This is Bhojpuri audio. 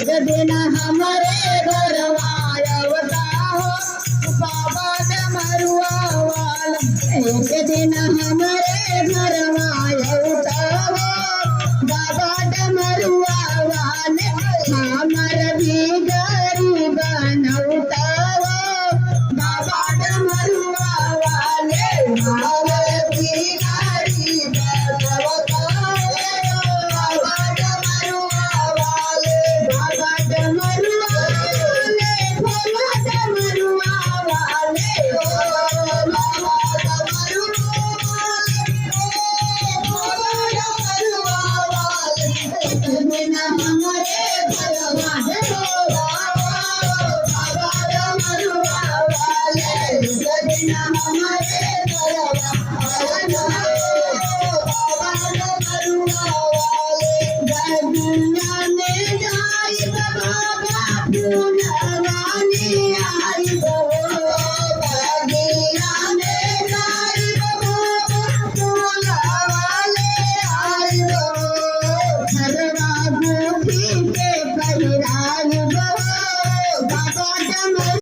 दिन हमारे घर आवता हो बाबा डमरुआ वाला, एक दिन हमारे घर आवता हो बाबा डमरुआ वाले, हमर भी गरीब बनौता हो बाबा डमरुआ वाले, हमर भी गरीब बनौता हो बाबा डमरुआ वाले, बाबा डमरुआ वाले, बाबा डमरुआ वाले, बाबा डमरुआ वाले, एक दिन हमारे भगवा हो बाबा डमरुआ वाले, एक दिन हमारे भगवा बाबा डमरुआ वाले, दुनिया में जाई बाबा पुनरानी आई गो, दुनिया में जाई बाबा पुनरानी आई गो, घरवा गोपी के पहिराए